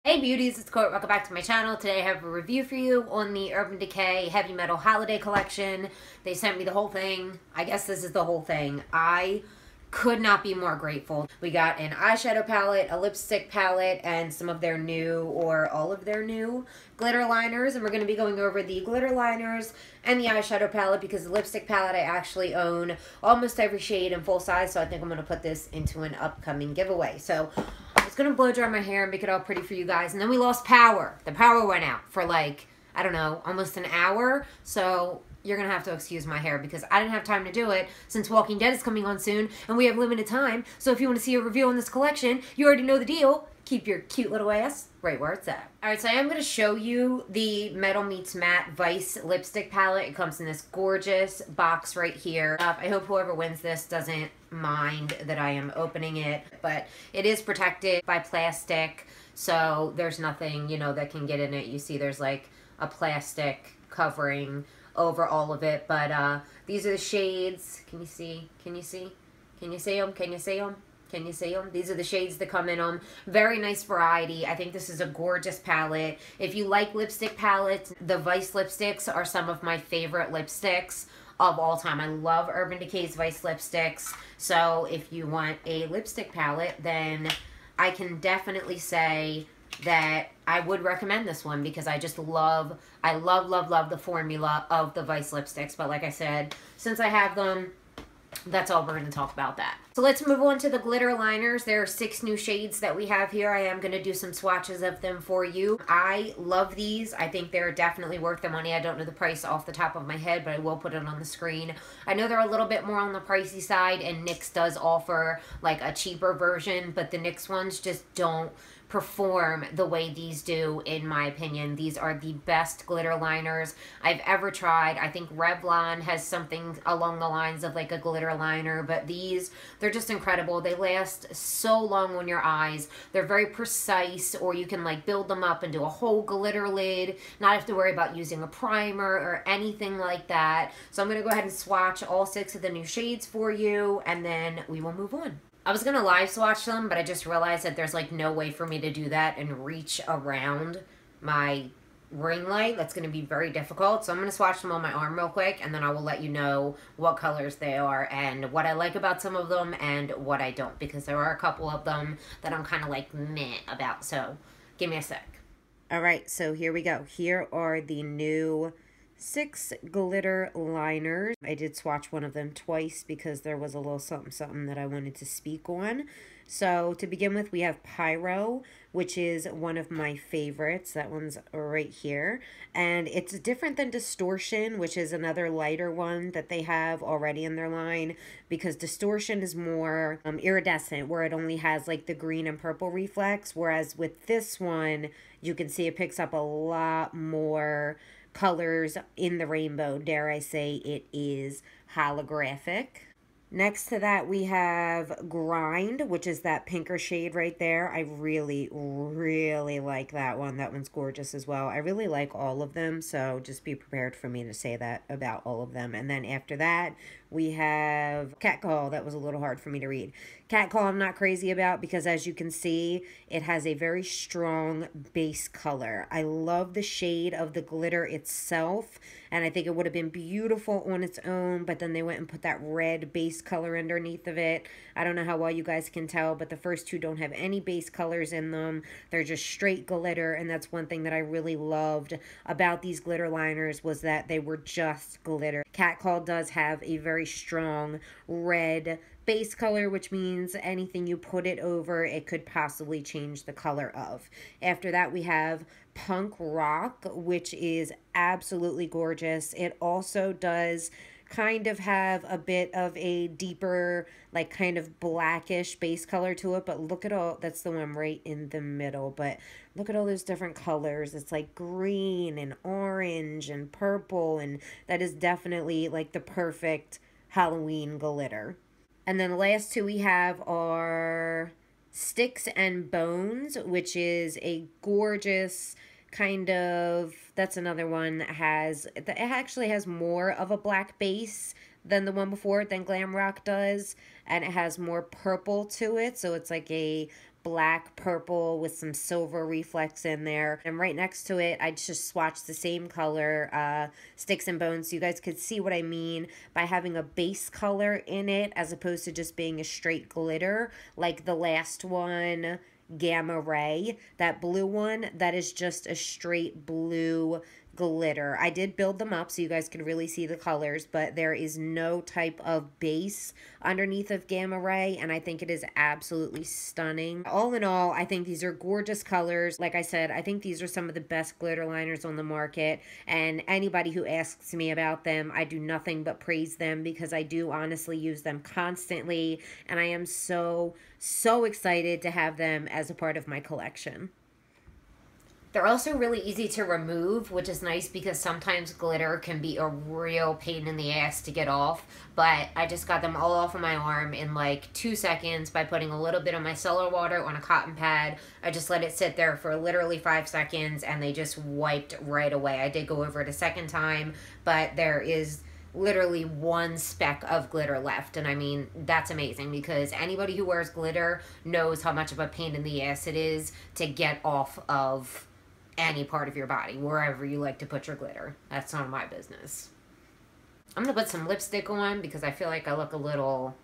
Hey beauties, it's Court. Welcome back to my channel. Today I have a review for you on the Urban Decay Heavy Metal Holiday Collection. They sent me the whole thing. I guess this is the whole thing. I could not be more grateful. We got an eyeshadow palette, a lipstick palette, and some of their new, or all of their new, glitter liners. And we're going to be going over the glitter liners and the eyeshadow palette because the lipstick palette I actually own almost every shade in full size. So I think I'm going to put this into an upcoming giveaway. So I was going to blow dry my hair and make it all pretty for you guys. And then we lost power. The power went out for like, I don't know, almost an hour. So you're going to have to excuse my hair because I didn't have time to do it since Walking Dead is coming on soon and we have limited time. So if you want to see a review on this collection, you already know the deal. Keep your cute little ass right where it's at. Alright, so I am going to show you the Metal Meets Matte Vice lipstick palette. It comes in this gorgeous box right here. I hope whoever wins this doesn't mind that I am opening it, but it is protected by plastic, so there's nothing, you know, that can get in it. You see there's like a plastic covering over all of it, but these are the shades. Can you see? Can you see? Can you see them? Can you see them? Can you see them? These are the shades that come in them. Very nice variety. I think this is a gorgeous palette. If you like lipstick palettes, the Vice lipsticks are some of my favorite lipsticks of all time. I love Urban Decay's Vice lipsticks. So if you want a lipstick palette, then I can definitely say that I would recommend this one because I just love, love the formula of the Vice lipsticks. But like I said, since I have them, that's all we're going to talk about that. So let's move on to the glitter liners. There are 6 new shades that we have here. I am going to do some swatches of them for you. I love these. I think they're definitely worth the money. I don't know the price off the top of my head, but I will put it on the screen. I know they're a little bit more on the pricey side, and NYX does offer like a cheaper version, but the NYX ones just don't perform the way these do, in my opinion. These are the best glitter liners I've ever tried. I think Revlon has something along the lines of like a glitter liner, but these, they're just incredible. They last so long on your eyes. They're very precise, or you can like build them up and do a whole glitter lid, not have to worry about using a primer or anything like that. So I'm going to go ahead and swatch all 6 of the new shades for you, and then we will move on. I was going to live swatch them, but I just realized that there's like no way for me to do that and reach around my ring light. That's going to be very difficult. So I'm going to swatch them on my arm real quick, and then I will let you know what colors they are and what I like about some of them and what I don't, because there are a couple of them that I'm kind of like meh about. So give me a sec. All right, so here we go. Here are the new 6 glitter liners. I did swatch one of them twice because there was a little something that I wanted to speak on. So to begin with, we have Pyro, which is one of my favorites. That one's right here. And it's different than Distortion, which is another lighter one that they have already in their line, because Distortion is more iridescent, where it only has like the green and purple reflex, whereas with this one, you can see it picks up a lot more colors in the rainbow. Dare I say it is holographic. Next to that, we have Grind, which is that pinker shade right there. I really, really like that one. That one's gorgeous as well. I really like all of them, so just be prepared for me to say that about all of them. And then after that, we have Catcall. That was a little hard for me to read. Catcall I'm not crazy about because, as you can see, it has a very strong base color. I love the shade of the glitter itself, and I think it would have been beautiful on its own, but then they went and put that red base color underneath of it. I don't know how well you guys can tell, but the first 2 don't have any base colors in them. They're just straight glitter, and that's one thing that I really loved about these glitter liners, was that they were just glitter. Catcall does have a very strong red base color, which means anything you put it over, it could possibly change the color of. After that, we have Punk Rock, which is absolutely gorgeous. It also does kind of have a bit of a deeper, like kind of blackish base color to it, but look at all, that's the one right in the middle, but look at all those different colors. It's like green and orange and purple, and that is definitely like the perfect Halloween glitter. And then the last 2 we have are Sticks and Bones, which is a gorgeous kind of, that's another one that has, it actually has more of a black base than the one before, than Glam Rock does, and it has more purple to it, so it's like a black purple with some silver reflex in there. And right next to it, I just swatched the same color, Sticks and Bones, so you guys could see what I mean by having a base color in it as opposed to just being a straight glitter like the last one, Gamma Ray. That blue one, that is just a straight blue glitter. I did build them up so you guys could really see the colors, but there is no type of base underneath of Gamma Ray, and I think it is absolutely stunning. All in all, I think these are gorgeous colors. Like I said, I think these are some of the best glitter liners on the market, and anybody who asks me about them, I do nothing but praise them because I do honestly use them constantly, and I am so excited to have them as a part of my collection. They're also really easy to remove, which is nice because sometimes glitter can be a real pain in the ass to get off. But I just got them all off of my arm in like 2 seconds by putting a little bit of micellar water on a cotton pad. I just let it sit there for literally 5 seconds and they just wiped right away. I did go over it a second time, but there is literally 1 speck of glitter left, and I mean, that's amazing because anybody who wears glitter knows how much of a pain in the ass it is to get off of any part of your body, wherever you like to put your glitter. That's none of my business. I'm gonna put some lipstick on because I feel like I look a little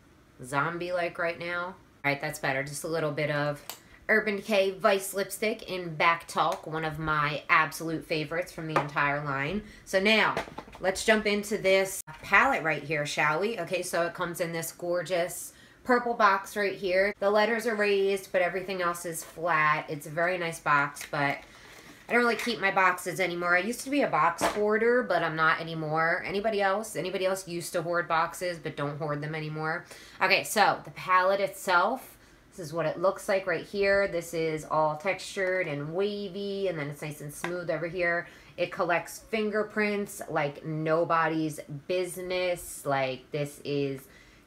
zombie-like right now. All right, that's better. Just a little bit of Urban Decay Vice lipstick in Back Talk, one of my absolute favorites from the entire line. So now, let's jump into this palette right here, shall we? Okay, so it comes in this gorgeous purple box right here. The letters are raised, but everything else is flat. It's a very nice box, but I don't really keep my boxes anymore. I used to be a box hoarder, but I'm not anymore. Anybody else? Anybody else used to hoard boxes, but don't hoard them anymore? Okay, so the palette itself, this is what it looks like right here. This is all textured and wavy, and then it's nice and smooth over here. It collects fingerprints like nobody's business. Like, this is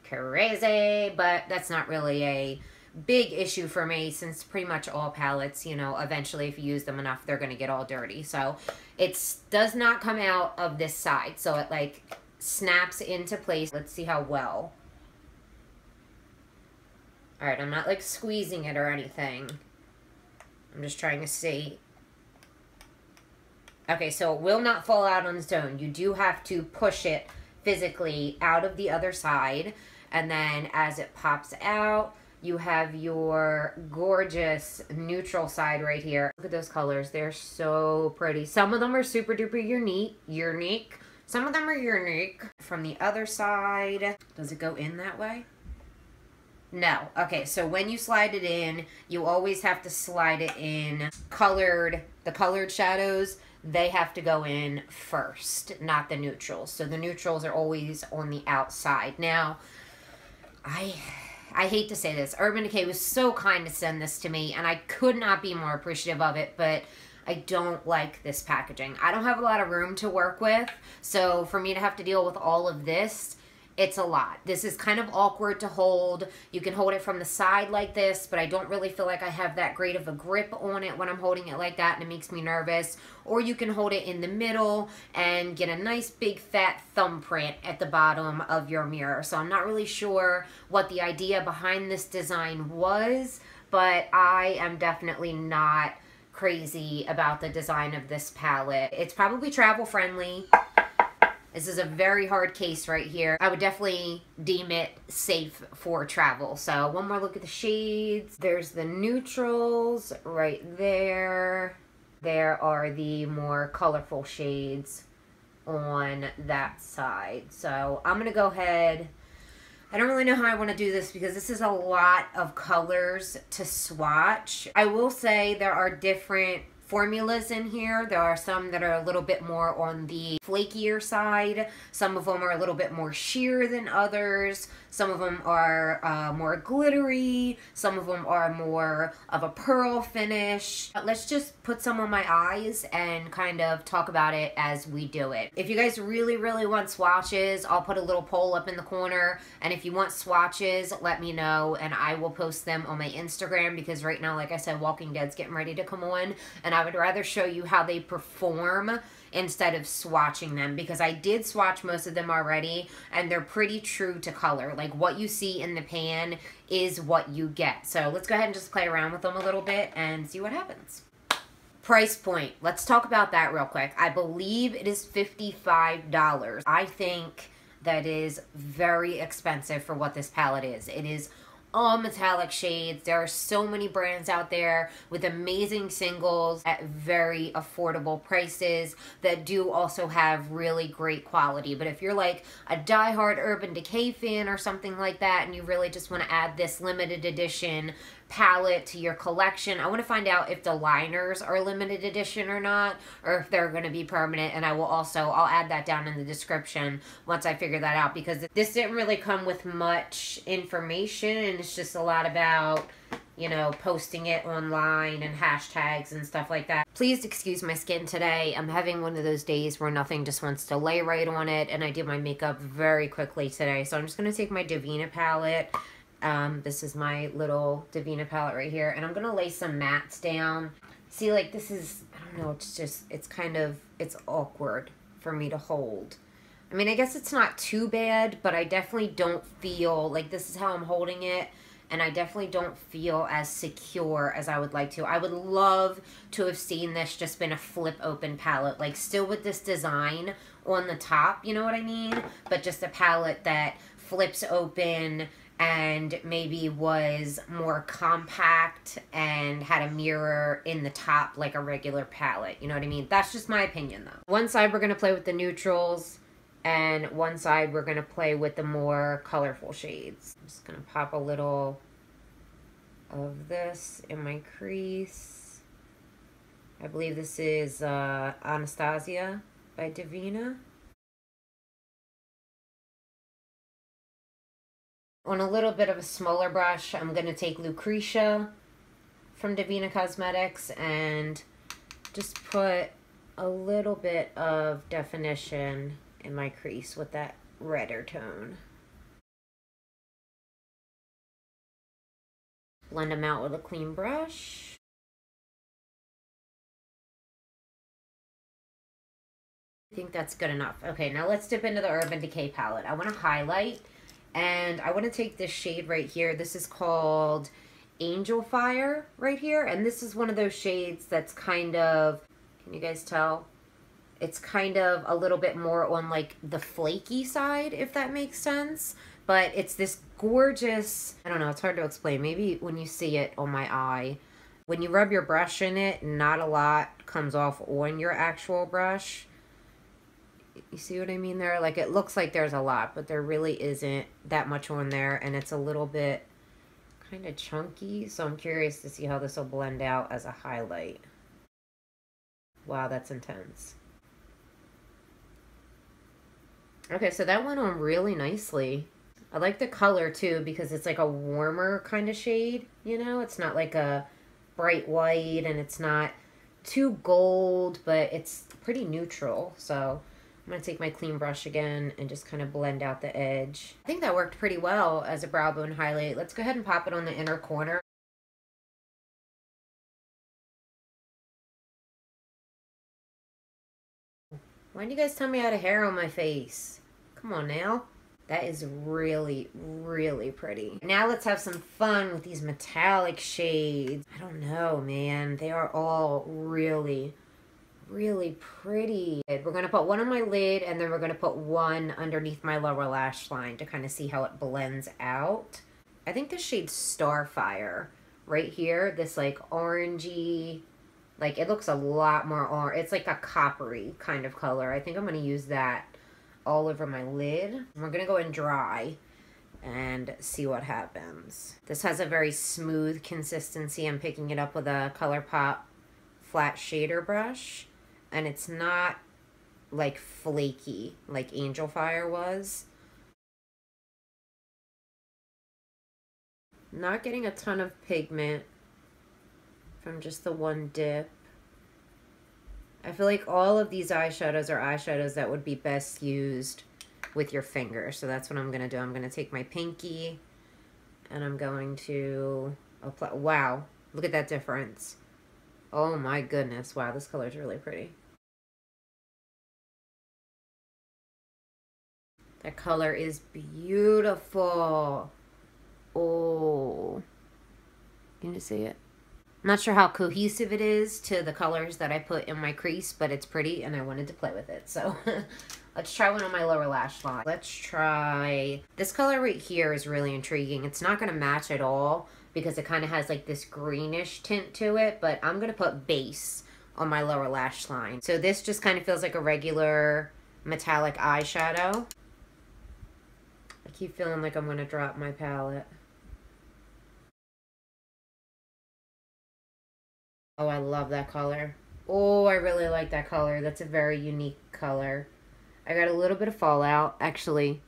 crazy, but that's not really a big issue for me since pretty much all palettes, you know, eventually if you use them enough, they're going to get all dirty. So it does not come out of this side. So it like snaps into place. Let's see how well. All right, I'm not like squeezing it or anything. I'm just trying to see. Okay, so it will not fall out on its own. You do have to push it physically out of the other side. And then as it pops out, you have your gorgeous neutral side right here. Look at those colors. They're so pretty. Some of them are super duper unique. Some of them are unique. From the other side, does it go in that way? No. Okay, so when you slide it in, you always have to slide it in colored. The colored shadows, they have to go in first, not the neutrals. So the neutrals are always on the outside. Now, I hate to say this, Urban Decay was so kind to send this to me, and I could not be more appreciative of it, but I don't like this packaging. I don't have a lot of room to work with, so for me to have to deal with all of this, it's a lot. This is kind of awkward to hold. You can hold it from the side like this, but I don't really feel like I have that great of a grip on it when I'm holding it like that, and it makes me nervous. Or you can hold it in the middle and get a nice big fat thumbprint at the bottom of your mirror. So I'm not really sure what the idea behind this design was, but I am definitely not crazy about the design of this palette. It's probably travel friendly. This is a very hard case right here. I would definitely deem it safe for travel. So one more look at the shades. There's the neutrals right there. There are the more colorful shades on that side. So I'm going to go ahead. I don't really know how I want to do this because this is a lot of colors to swatch. I will say there are different formulas in here. There are some that are a little bit more on the flakier side. Some of them are a little bit more sheer than others. Some of them are more glittery. Some of them are more of a pearl finish. Let's just put some on my eyes and kind of talk about it as we do it. If you guys really want swatches, I'll put a little poll up in the corner. And if you want swatches, let me know and I will post them on my Instagram because right now, like I said, Walking Dead's getting ready to come on and I would rather show you how they perform instead of swatching them, because I did swatch most of them already and they're pretty true to color. Like what you see in the pan is what you get. So let's go ahead and just play around with them a little bit and see what happens. Price point. Let's talk about that real quick. I believe it is $55. I think that is very expensive for what this palette is. It is all metallic shades. There are so many brands out there with amazing singles at very affordable prices that do also have really great quality. But if you're like a diehard Urban Decay fan or something like that, and you really just want to add this limited edition palette to your collection, I want to find out if the liners are limited edition or not, or if they're going to be permanent, and I'll add that down in the description once I figure that out, because this didn't really come with much information, and it's just a lot about, you know, posting it online and hashtags and stuff like that. Please excuse my skin today. I'm having one of those days where nothing just wants to lay right on it, and I do my makeup very quickly today. So I'm just going to take my Divina palette. This is my little Divina palette right here, and I'm going to lay some mattes down. See, like, this is, I don't know, it's awkward for me to hold. I mean, I guess it's not too bad, but I definitely don't feel, like, this is how I'm holding it, and I definitely don't feel as secure as I would like to. I would love to have seen this just been a flip open palette, like still with this design on the top, you know what I mean? But just a palette that flips open and maybe was more compact and had a mirror in the top like a regular palette, you know what I mean? That's just my opinion though. One side we're going to play with the neutrals, and one side we're going to play with the more colorful shades. I'm just going to pop a little of this in my crease. I believe this is Anastasia by Divina. On a little bit of a smaller brush, I'm going to take Lucretia from Divina Cosmetics and just put a little bit of definition in my crease with that redder tone. Blend them out with a clean brush. I think that's good enough. Okay, now let's dip into the Urban Decay palette. I want to highlight, and I want to take this shade right here. This is called Angel Fire right here, and this is one of those shades that's kind of, can you guys tell? It's kind of a little bit more on like the flaky side, if that makes sense. But it's this gorgeous, I don't know, it's hard to explain. Maybe when you see it on my eye, when you rub your brush in it, not a lot comes off on your actual brush. You see what I mean there? Like, it looks like there's a lot, but there really isn't that much on there, and it's a little bit kind of chunky, so I'm curious to see how this will blend out as a highlight. Wow, that's intense. Okay, so that went on really nicely. I like the color too, because it's like a warmer kind of shade, you know? It's not like a bright white, and it's not too gold, but it's pretty neutral. So I'm going to take my clean brush again and just kind of blend out the edge. I think that worked pretty well as a brow bone highlight. Let's go ahead and pop it on the inner corner. Why didn't you guys tell me I had a hair on my face? Come on now. That is really, really pretty. Now let's have some fun with these metallic shades. I don't know, man. They are all really, really pretty. We're going to put one on my lid, and then we're going to put one underneath my lower lash line to kind of see how it blends out. I think the shade Starfire right here, this like orangey, like it looks a lot more orange. It's like a coppery kind of color. I think I'm going to use that all over my lid. We're going to go in dry and see what happens. This has a very smooth consistency. I'm picking it up with a ColourPop flat shader brush, and it's not like flaky like Angel Fire was. Not getting a ton of pigment from just the one dip. I feel like all of these eyeshadows are eyeshadows that would be best used with your finger. So that's what I'm going to do. I'm going to take my pinky and I'm going to apply. Wow, look at that difference. Oh my goodness. Wow, this color is really pretty. That color is beautiful. Oh. Can you see it? I'm not sure how cohesive it is to the colors that I put in my crease, but it's pretty and I wanted to play with it. So let's try one on my lower lash line. Let's try... This color right here is really intriguing. It's not going to match at all because it kind of has like this greenish tint to it, but I'm going to put base on my lower lash line. So this just kind of feels like a regular metallic eyeshadow. I keep feeling like I'm going to drop my palette. Oh, I love that color. Oh, I really like that color. That's a very unique color. I got a little bit of fallout. Actually,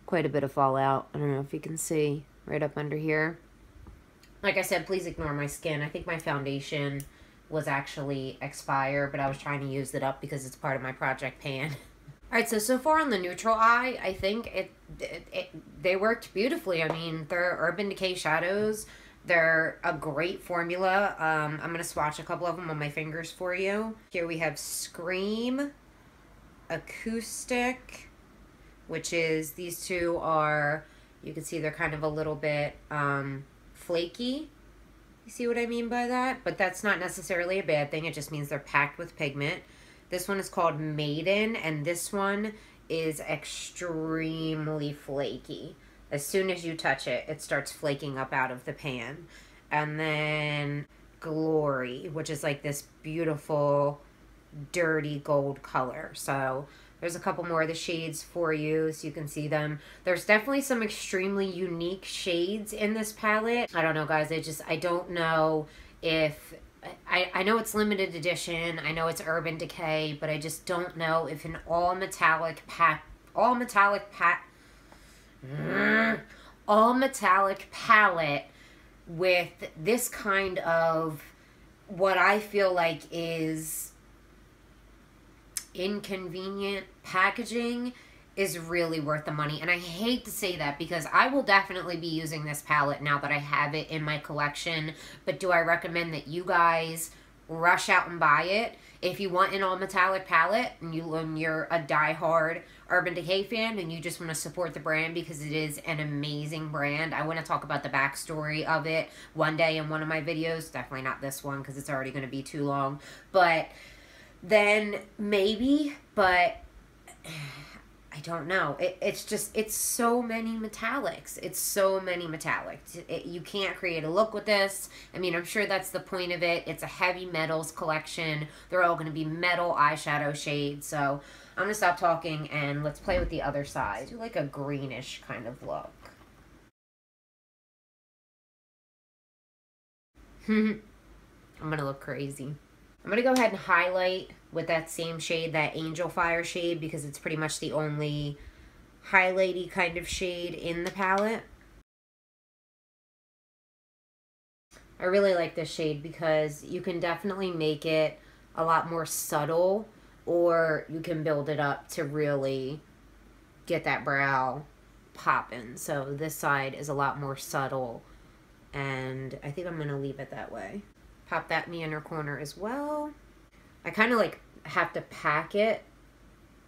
quite a bit of fallout. I don't know if you can see right up under here. Like I said, please ignore my skin. I think my foundation was actually expired, but I was trying to use it up because it's part of my project pan. Alright, so far on the neutral eye, I think they worked beautifully. I mean, they're Urban Decay shadows. They're a great formula. I'm going to swatch a couple of them on my fingers for you. Here we have Scream, Acoustic, which is, these two are, you can see they're kind of a little bit flaky. You see what I mean by that? But that's not necessarily a bad thing. It just means they're packed with pigment. This one is called Maiden, and this one is extremely flaky. As soon as you touch it, it starts flaking up out of the pan. And then Glory, which is like this beautiful, dirty gold color. So there's a couple more of the shades for you so you can see them. There's definitely some extremely unique shades in this palette. I don't know, guys. I don't know if... I know it's limited edition. I know it's Urban Decay, but I just don't know if an all metallic palette with this kind of what I feel like is inconvenient packaging is really worth the money. And I hate to say that because I will definitely be using this palette now that I have it in my collection. But do I recommend that you guys rush out and buy it? If you want an all metallic palette and you're a diehard Urban Decay fan and you just want to support the brand because it is an amazing brand. I want to talk about the backstory of it one day in one of my videos. Definitely not this one because it's already going to be too long. But then maybe, but I don't know. It's just, it's so many metallics. It's so many metallics. You can't create a look with this. I mean, I'm sure that's the point of it. It's a heavy metals collection. They're all going to be metal eyeshadow shades. So I'm going to stop talking and let's play with the other side. Do like a greenish kind of look. I'm going to look crazy. I'm going to go ahead and highlight with that same shade, that Angel Fire shade, because it's pretty much the only highlighty kind of shade in the palette. I really like this shade because you can definitely make it a lot more subtle, or you can build it up to really get that brow popping. So this side is a lot more subtle, and I think I'm going to leave it that way. Pop that in the inner corner as well. I kind of like have to pack it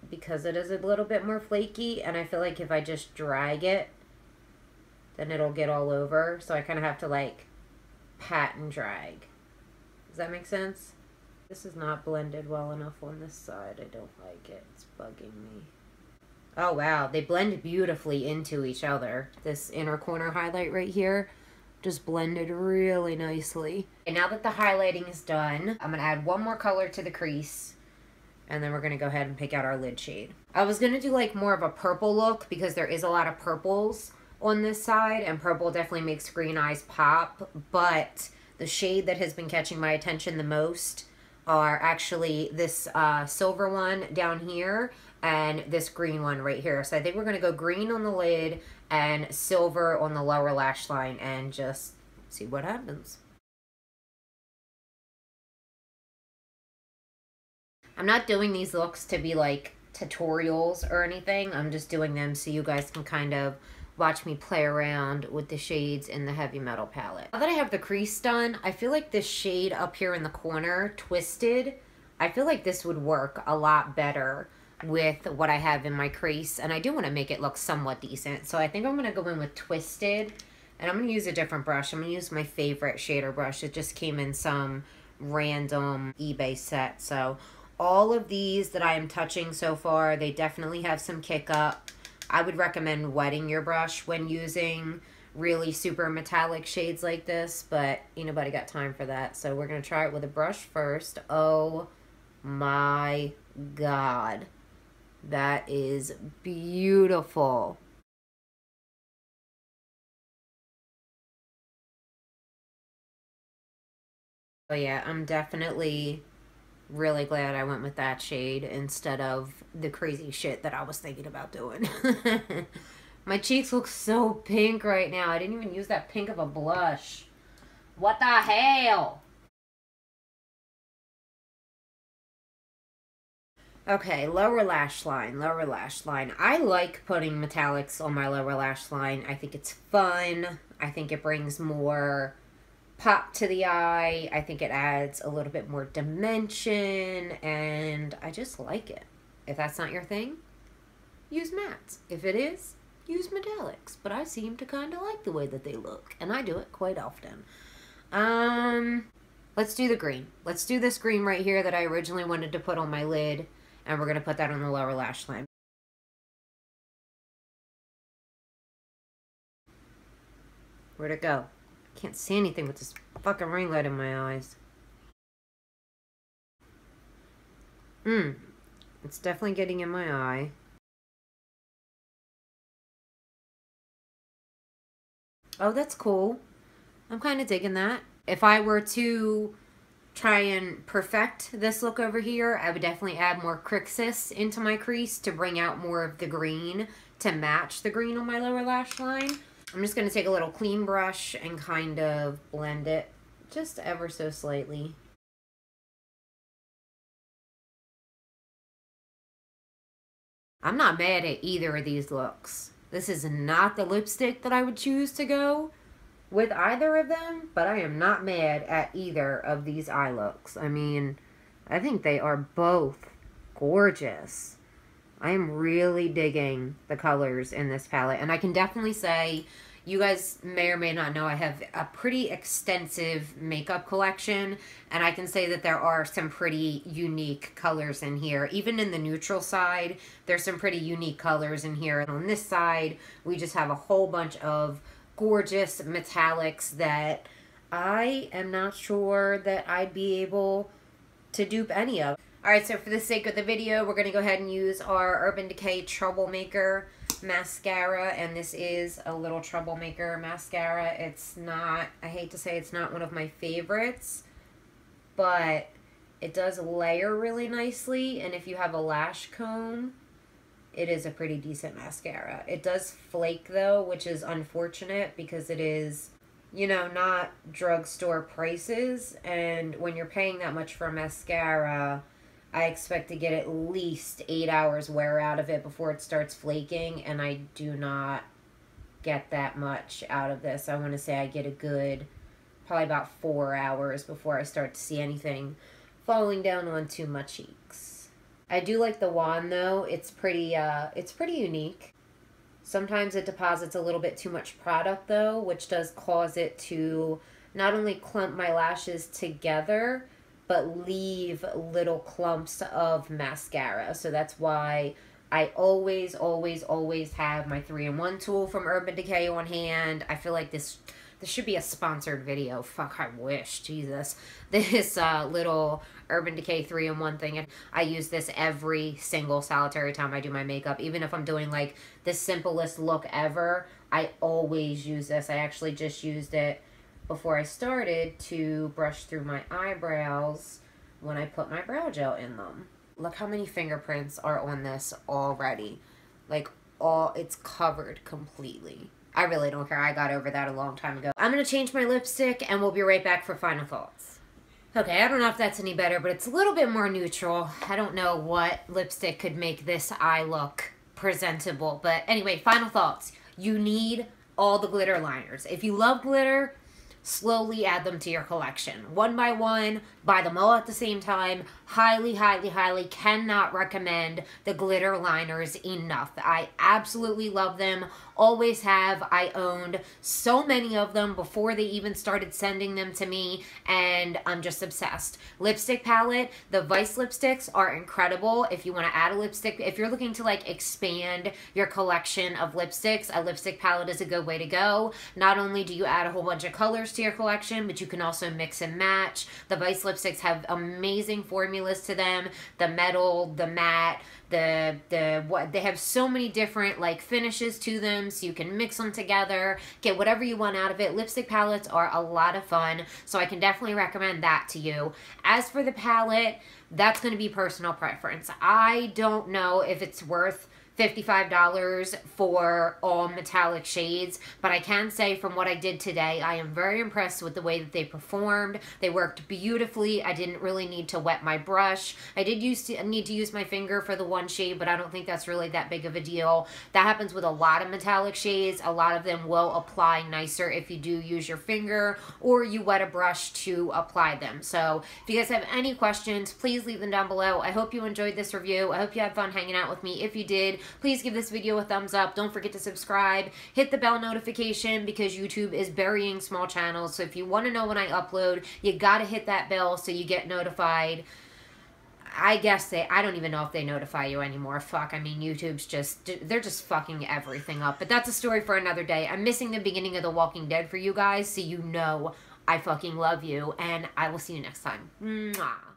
because it is a little bit more flaky, and I feel like if I just drag it, then it'll get all over. So I kind of have to like pat and drag. Does that make sense? This is not blended well enough on this side. I don't like it. It's bugging me. Oh wow, they blend beautifully into each other. This inner corner highlight right here just blended really nicely. And now that the highlighting is done, I'm going to add one more color to the crease. And then we're going to go ahead and pick out our lid shade. I was going to do like more of a purple look because there is a lot of purples on this side. And purple definitely makes green eyes pop. But the shade that has been catching my attention the most are actually this silver one down here and this green one right here. So I think we're going to go green on the lid and silver on the lower lash line and just see what happens. I'm not doing these looks to be like tutorials or anything. I'm just doing them so you guys can kind of watch me play around with the shades in the Heavy Metal palette. Now that I have the crease done, I feel like this shade up here in the corner, Twisted, I feel like this would work a lot better with what I have in my crease, and I do want to make it look somewhat decent. So I think I'm going to go in with Twisted, and I'm going to use a different brush. I'm going to use my favorite shader brush. It just came in some random eBay set. So all of these that I am touching so far, they definitely have some kick up. I would recommend wetting your brush when using really super metallic shades like this, but ain't nobody got time for that. So we're going to try it with a brush first. Oh my God. That is beautiful. Oh yeah, I'm definitely really glad I went with that shade instead of the crazy shit that I was thinking about doing. My cheeks look so pink right now. I didn't even use that pink of a blush. What the hell? Okay, lower lash line, lower lash line. I like putting metallics on my lower lash line. I think it's fun. I think it brings more pop to the eye. I think it adds a little bit more dimension, and I just like it. If that's not your thing, use mattes. If it is, use metallics. But I seem to kind of like the way that they look, and I do it quite often. Let's do the green. Let's do this green right here that I originally wanted to put on my lid, and we're going to put that on the lower lash line. Where'd it go? Can't see anything with this fucking ring light in my eyes. It's definitely getting in my eye. Oh, that's cool. I'm kind of digging that. If I were to try and perfect this look over here, I would definitely add more Crixus into my crease to bring out more of the green to match the green on my lower lash line. I'm just going to take a little clean brush and kind of blend it just ever so slightly. I'm not mad at either of these looks. This is not the lipstick that I would choose to go with either of them, but I am not mad at either of these eye looks. I mean, I think they are both gorgeous. I am really digging the colors in this palette, and I can definitely say, you guys may or may not know, I have a pretty extensive makeup collection, and I can say that there are some pretty unique colors in here. Even in the neutral side, there's some pretty unique colors in here. And on this side, we just have a whole bunch of gorgeous metallics that I am not sure that I'd be able to dupe any of. Alright, so for the sake of the video, we're going to go ahead and use our Urban Decay Troublemaker mascara, and this is a little troublemaker mascara. It's not, I hate to say it's not one of my favorites, but it does layer really nicely, and if you have a lash comb, it is a pretty decent mascara. It does flake though, which is unfortunate because it is, you know, not drugstore prices, and when you're paying that much for a mascara, I expect to get at least 8 hours wear out of it before it starts flaking, and I do not get that much out of this. I want to say I get a good, probably about 4 hours before I start to see anything falling down onto my cheeks. I do like the wand though. It's pretty unique. Sometimes it deposits a little bit too much product though, which does cause it to not only clump my lashes together, but leave little clumps of mascara. So that's why I always, always, always have my 3-in-1 tool from Urban Decay on hand. I feel like this should be a sponsored video. Fuck, I wish. Jesus. This little Urban Decay 3-in-1 thing. I use this every single solitary time I do my makeup. Even if I'm doing like the simplest look ever, I always use this. I actually just used it before I started to brush through my eyebrows when I put my brow gel in them. Look how many fingerprints are on this already. Like, it's covered completely. I really don't care. I got over that a long time ago. I'm going to change my lipstick and we'll be right back for final thoughts. Okay, I don't know if that's any better, but it's a little bit more neutral. I don't know what lipstick could make this eye look presentable. But anyway, final thoughts. you need all the glitter liners. If you love glitter, slowly add them to your collection. One by one, buy them all at the same time. Highly, highly, highly cannot recommend the glitter liners enough. I absolutely love them. Always have. I owned so many of them before they even started sending them to me, and I'm just obsessed. Lipstick palette, the Vice lipsticks are incredible. If you want to add a lipstick, if you're looking to like expand your collection of lipsticks, a lipstick palette is a good way to go. Not only do you add a whole bunch of colors to your collection, but you can also mix and match. The Vice lipsticks have amazing formulas to them. The metal, the matte, they have so many different like finishes to them, so you can mix them together, get whatever you want out of it. Lipstick palettes are a lot of fun, so I can definitely recommend that to you. As for the palette, that's going to be personal preference. I don't know if it's worth $55 for all metallic shades, but I can say from what I did today, I am very impressed with the way that they performed. They worked beautifully. I didn't really need to wet my brush. I did need to use my finger for the one shade, but I don't think that's really that big of a deal. That happens with a lot of metallic shades. A lot of them will apply nicer if you do use your finger or you wet a brush to apply them. So if you guys have any questions, please leave them down below. I hope you enjoyed this review. I hope you had fun hanging out with me. If you did, please give this video a thumbs up. Don't forget to subscribe. Hit the bell notification because YouTube is burying small channels. So if you want to know when I upload, you got to hit that bell so you get notified. I guess I don't even know if they notify you anymore. Fuck, I mean, YouTube's they're just fucking everything up. But that's a story for another day. I'm missing the beginning of The Walking Dead for you guys, so you know I fucking love you. And I will see you next time. Mwah.